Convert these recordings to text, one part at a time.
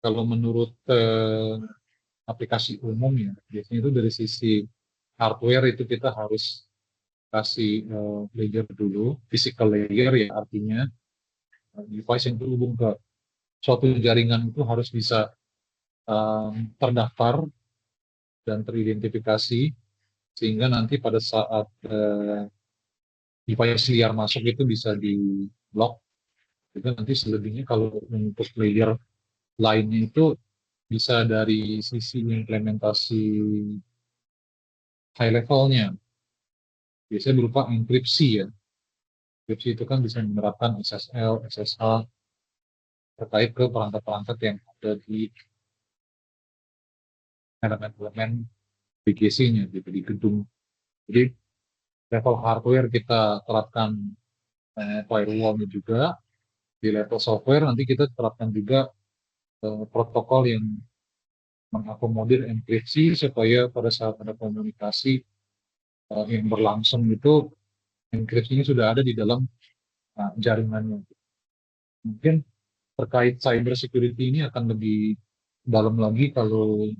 Kalau menurut aplikasi umum ya, biasanya itu dari sisi hardware itu kita harus kasih layer dulu, physical layer ya artinya device yang terhubung ke suatu jaringan itu harus bisa terdaftar dan teridentifikasi sehingga nanti pada saat device liar masuk itu bisa di block. Juga nanti selebihnya kalau untuk layer lainnya itu bisa dari sisi implementasi high levelnya, biasanya berupa enkripsi ya. Enkripsi itu kan bisa menerapkan SSL, SSH terkait ke perangkat-perangkat yang ada di elemen-elemen BGC-nya gitu di gedung. Jadi level hardware kita terapkan firewall-nya juga, di level software nanti kita terapkan juga protokol yang mengakomodir enkripsi supaya pada saat ada komunikasi yang berlangsung itu enkripsinya sudah ada di dalam jaringannya. Mungkin terkait cyber security ini akan lebih dalam lagi kalau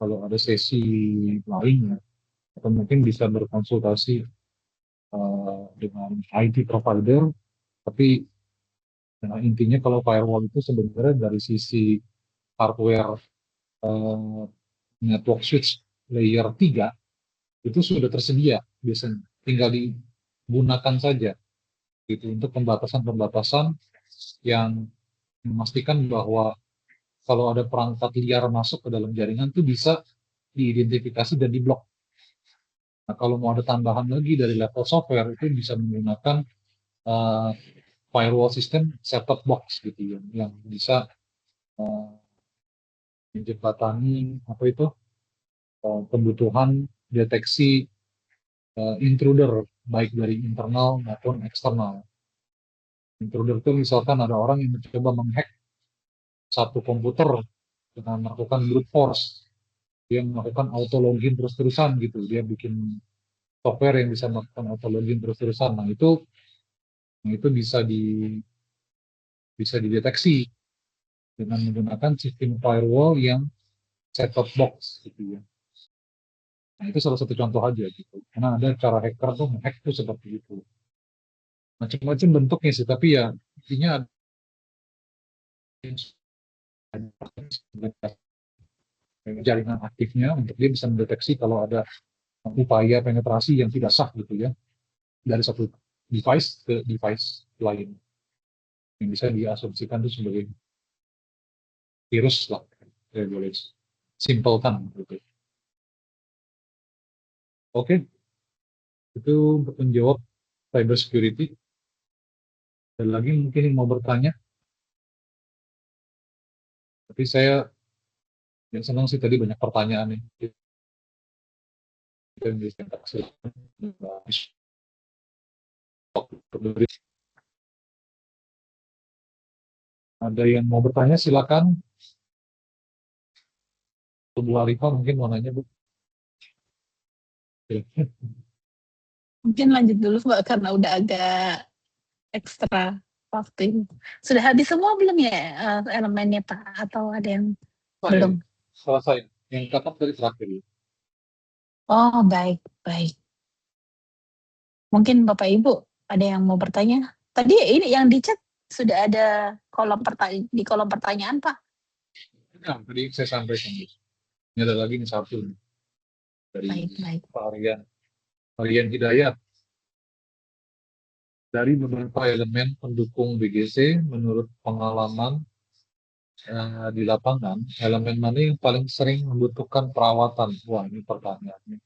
kalau ada sesi lainnya atau mungkin bisa berkonsultasi dengan IT provider. Tapi intinya kalau firewall itu sebenarnya dari sisi hardware eh, network switch layer 3 itu sudah tersedia biasanya, tinggal digunakan saja gitu untuk pembatasan-pembatasan yang memastikan bahwa kalau ada perangkat liar masuk ke dalam jaringan itu bisa diidentifikasi dan diblok. Nah, kalau mau ada tambahan lagi dari level software itu bisa menggunakan uh, firewall system set-top box gitu ya, yang bisa uh, menjembatani apa itu kebutuhan deteksi intruder baik dari internal maupun eksternal. Intruder itu misalkan ada orang yang mencoba menghack satu komputer dengan melakukan brute force, dia melakukan auto login terus-terusan gitu, dia bikin software yang bisa melakukan auto login terus-terusan. Nah itu bisa dideteksi dengan menggunakan sistem firewall yang set top box gitu ya. Nah itu salah satu contoh aja gitu. Karena ada cara hacker tuh hack tuh seperti itu. Macam-macam bentuknya sih, tapi ya intinya ada jaringan aktifnya untuk dia bisa mendeteksi kalau ada upaya penetrasi yang tidak sah gitu ya dari satu device ke device lain yang bisa diasumsikan itu sebagai virus lah, ya boleh simpelkan gitu. Oke, itu untuk menjawab cyber security. Dan lagi mungkin yang mau bertanya, tapi saya yang senang sih tadi banyak pertanyaan nih. Yang bisa ada yang mau bertanya silakan. Bu Arifah mungkin mau nanya Bu. Mungkin lanjut dulu Mbak karena udah agak ekstra waktu ini. Sudah habis semua belum ya elemennya Pak? Atau ada yang belum? Selesai. Yang kata dari terakhir. Oh baik, baik. Mungkin Bapak Ibu ada yang mau bertanya? Tadi ini yang di chat sudah ada di kolom pertanyaan Pak. Nah, tadi saya sampaikan. Ini ada lagi nih satu dari Baik, baik. Pak Aryan Hidayat. Dari beberapa elemen pendukung BGC, menurut pengalaman di lapangan, elemen mana yang paling sering membutuhkan perawatan? Wah, ini pertanyaannya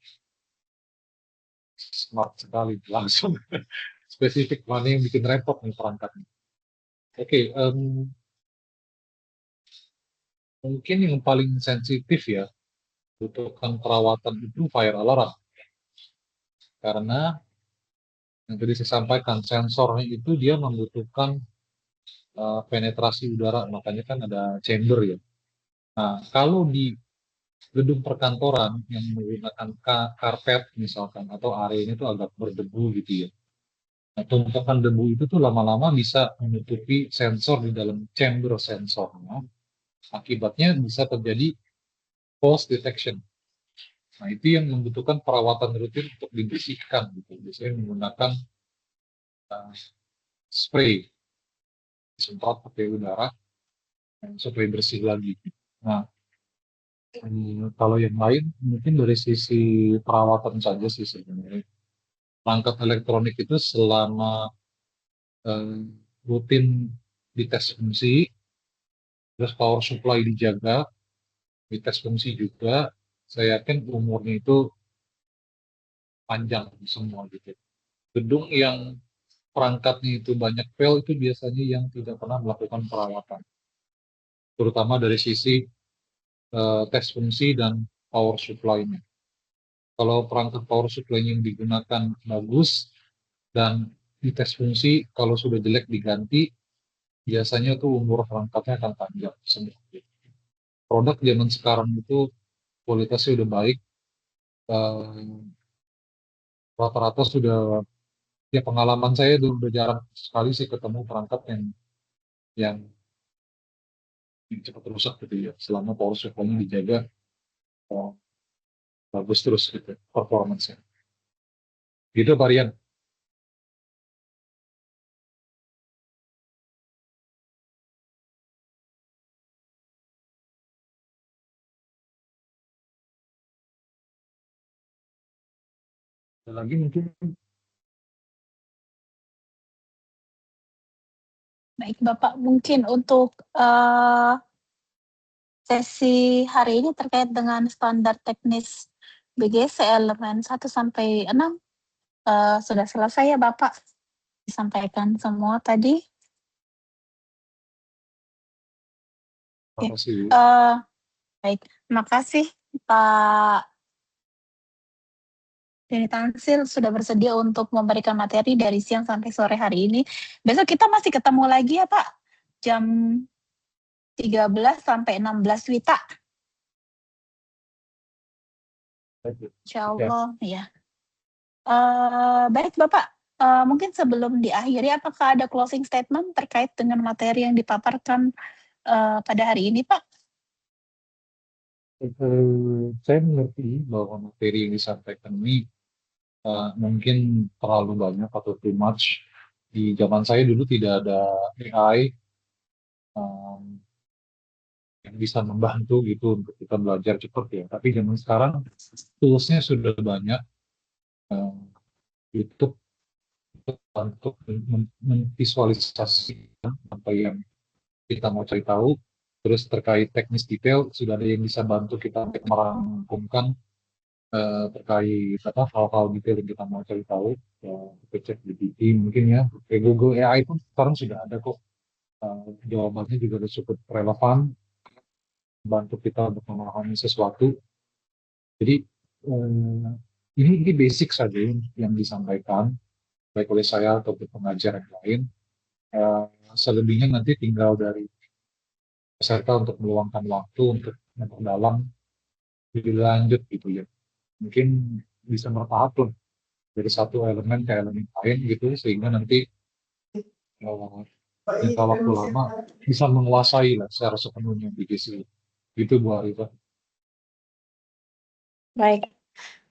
smart sekali, langsung spesifik mana yang bikin repot nih perangkatnya. Oke, mungkin yang paling sensitif ya, butuhkan perawatan itu fire alarm. Karena yang tadi saya sampaikan, sensornya itu dia membutuhkan penetrasi udara, makanya kan ada chamber ya. Nah, kalau di gedung perkantoran yang menggunakan karpet misalkan, atau areanya itu agak berdebu gitu ya. Nah, tumpukan debu itu tuh lama-lama bisa menutupi sensor di dalam chamber sensornya, Akibatnya bisa terjadi false detection. Nah, itu yang membutuhkan perawatan rutin untuk dibersihkan gitu. Biasanya menggunakan uh, spray, semprot pakai udara supaya bersih lagi. Nah, kalau yang lain mungkin dari sisi perawatan saja sih sebenarnya. Perangkat elektronik itu selama eh, rutin dites fungsi, terus power supply dijaga, dites fungsi juga, saya yakin umurnya itu panjang semua gitu. Gedung yang perangkatnya itu banyak fail itu biasanya yang tidak pernah melakukan perawatan, terutama dari sisi tes fungsi dan power supply-nya. Kalau perangkat power supply yang digunakan bagus dan dites fungsi, kalau sudah jelek diganti, biasanya tuh umur perangkatnya akan panjang semua. Produk zaman sekarang itu kualitasnya udah baik, eh, rata-rata sudah, ya pengalaman saya udah jarang sekali sih ketemu perangkat yang, yang cepat rusak gitu ya, selama power supply-nya dijaga eh, bagus terus gitu performance-nya. Gitu varian. Ada lagi mungkin. Baik Bapak, mungkin untuk sesi hari ini terkait dengan standar teknis BGC elemen 1 sampai 6 sudah selesai ya Bapak, disampaikan semua tadi. Oke. Makasih. Baik, terima kasih Pak Denny Tansil sudah bersedia untuk memberikan materi dari siang sampai sore hari ini. Besok kita masih ketemu lagi ya Pak, jam 13 sampai 16 Wita. Insya Ya. Allah, ya. Baik Bapak, mungkin sebelum diakhiri, apakah ada closing statement terkait dengan materi yang dipaparkan pada hari ini Pak? Saya mengerti bahwa materi yang disampaikan ini mungkin terlalu banyak atau too much. Di zaman saya dulu tidak ada AI um, yang bisa membantu gitu untuk kita belajar cepat ya. Tapi zaman sekarang toolsnya sudah banyak, um, YouTube untuk memvisualisasikan apa yang kita mau cari tahu. Terus terkait teknis detail sudah ada yang bisa bantu kita untuk merangkumkan terkait apa hal-hal detail yang kita mau cari tahu. Ya, kita cek di GPT mungkin ya. Kayak Google AI pun sekarang sudah ada kok. Jawabannya juga sudah cukup relevan, bantu kita untuk memahami sesuatu. Jadi eh, ini basic saja yang disampaikan baik oleh saya atau pengajar yang lain. Eh, Selebihnya nanti tinggal dari peserta untuk meluangkan waktu untuk memperdalam lebih lanjut gitu ya. Mungkin bisa bertahap tuh dari satu elemen ke elemen lain gitu sehingga nanti jangka waktu lama bisa menguasai lah secara sepenuhnya BGC. Itu Bu Arifah. Baik,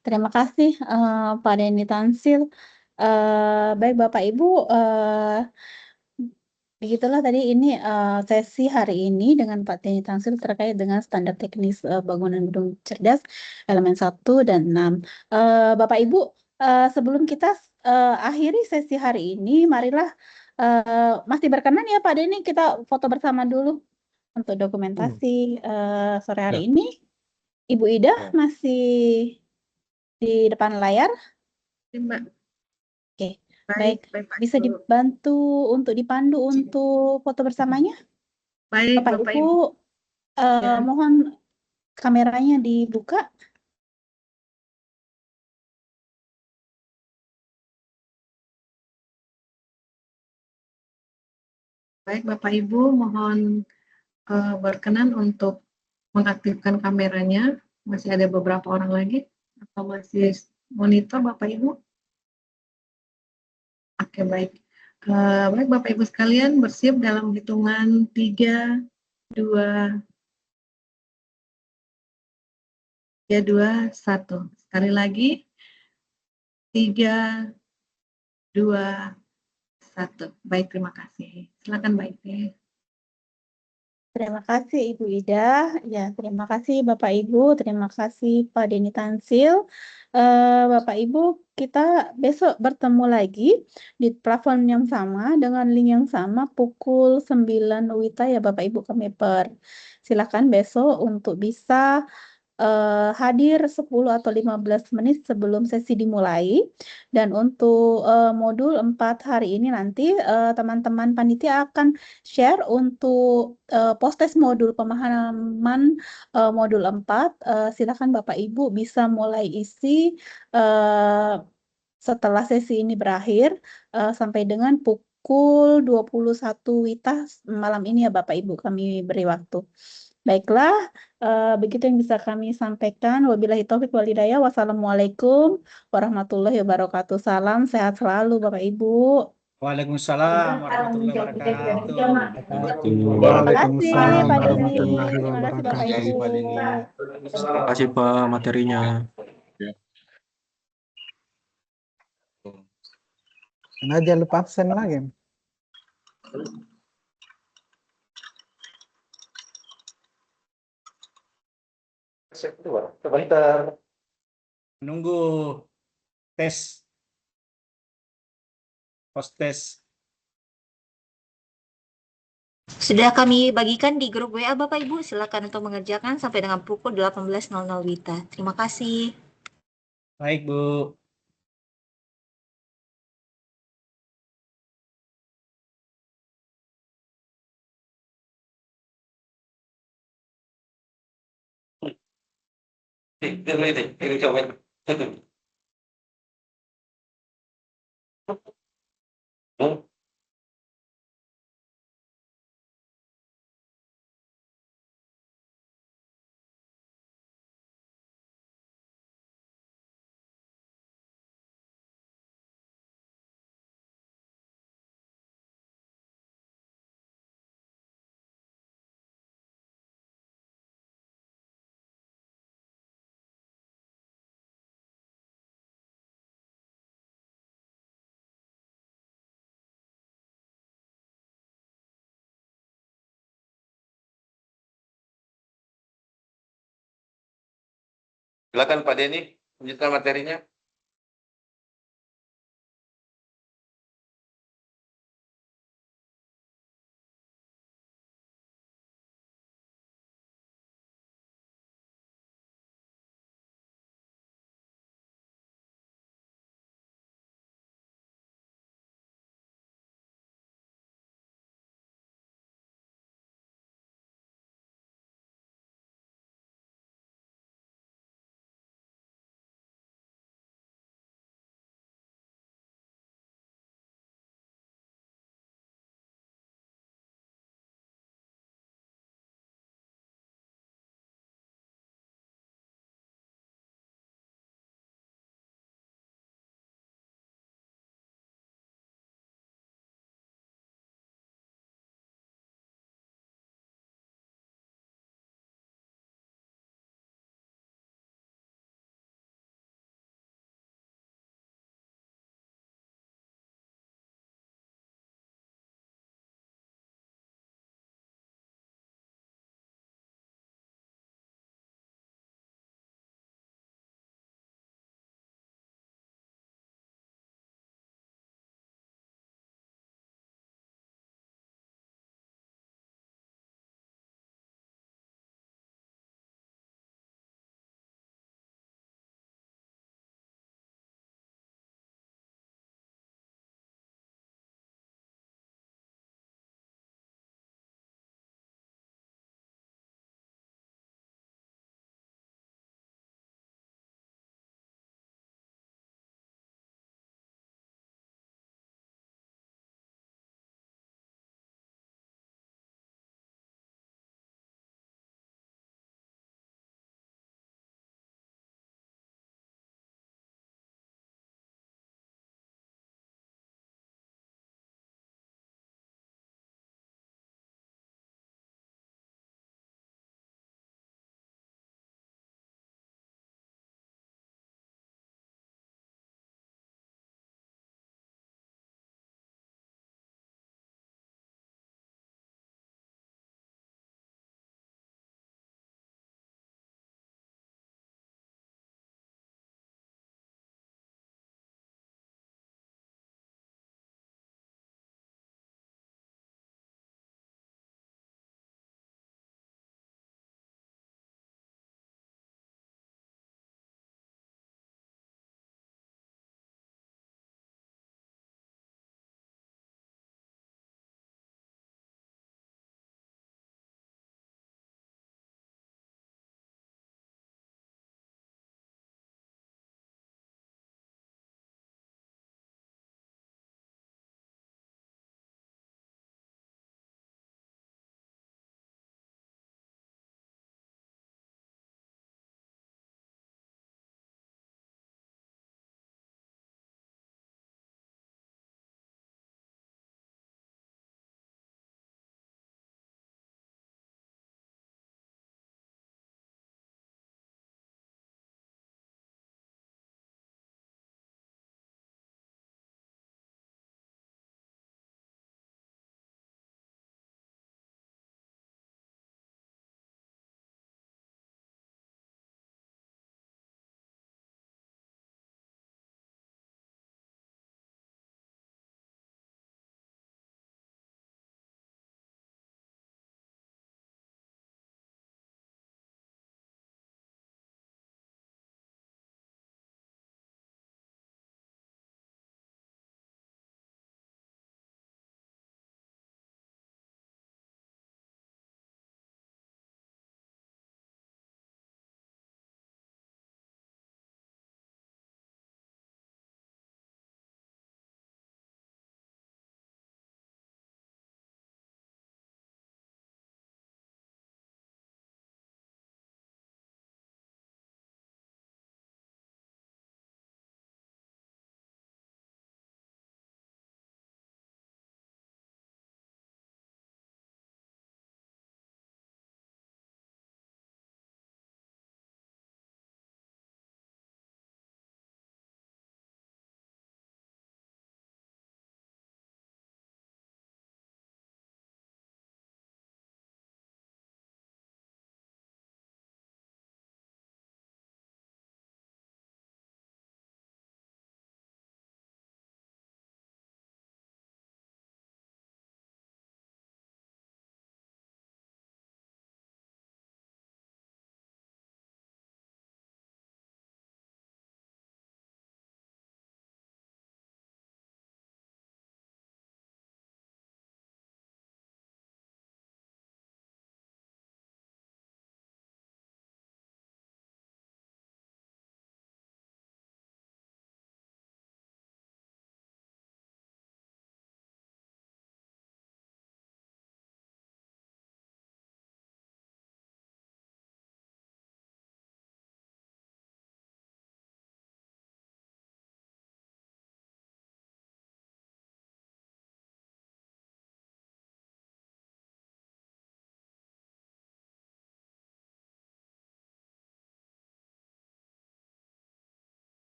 terima kasih Pak Denny Tansil. Baik Bapak Ibu, begitulah tadi ini sesi hari ini dengan Pak Denny Tansil terkait dengan standar teknis bangunan gedung cerdas elemen 1 dan 6. Bapak Ibu, sebelum kita akhiri sesi hari ini, marilah masih berkenan ya Pak Denny kita foto bersama dulu untuk dokumentasi sore hari Ya, ini. Ibu Ida ya. masih di depan layar. Mbak. Oke, Baik, baik. Pak Bisa Ibu. dibantu untuk dipandu untuk foto bersamanya? Baik, Bapak Bapak Ibu, Ibu. Ya. mohon kameranya dibuka. Baik, Bapak Ibu, mohon berkenan untuk mengaktifkan kameranya. Masih ada beberapa orang lagi atau masih monitor Bapak Ibu? Oke, baik. Baik, Bapak Ibu sekalian, bersiap dalam hitungan 3, 2, 3, 2, 1. Sekali lagi. 3, 2, 1. Baik, terima kasih. Silakan Mbak Ipe. Terima kasih Ibu Ida, ya terima kasih Bapak Ibu, terima kasih Pak Denny Tansil. Bapak Ibu, kita besok bertemu lagi di platform yang sama dengan link yang sama pukul 9 WITA ya Bapak Ibu Kmeper. Silakan besok untuk bisa hadir 10 atau 15 menit sebelum sesi dimulai. Dan untuk modul 4 hari ini nanti teman-teman panitia akan share untuk post-test modul pemahaman modul 4. Silakan Bapak Ibu bisa mulai isi setelah sesi ini berakhir sampai dengan pukul 21 WITA malam ini ya Bapak Ibu, kami beri waktu. Baiklah, begitu yang bisa kami sampaikan. Wabillahi taufik wal hidayah. Wassalamualaikum warahmatullahi wabarakatuh. Salam sehat selalu Bapak Ibu. Waalaikumsalam warahmatullahi wabarakatuh. Terima kasih Waalaikumsalam Pak Denny. warahmatullahi Terima kasih Bapak wabarakatuh. Ibu. Terima kasih Pak materinya. Nah, jangan lupa absen lagi. Sebentar. Menunggu tes. Post tes. Sudah kami bagikan di grup WA Bapak Ibu, silakan untuk mengerjakan sampai dengan pukul 18.00 WITA. Terima kasih. Baik, Bu. Silakan Pak Denny, lanjutkan materinya.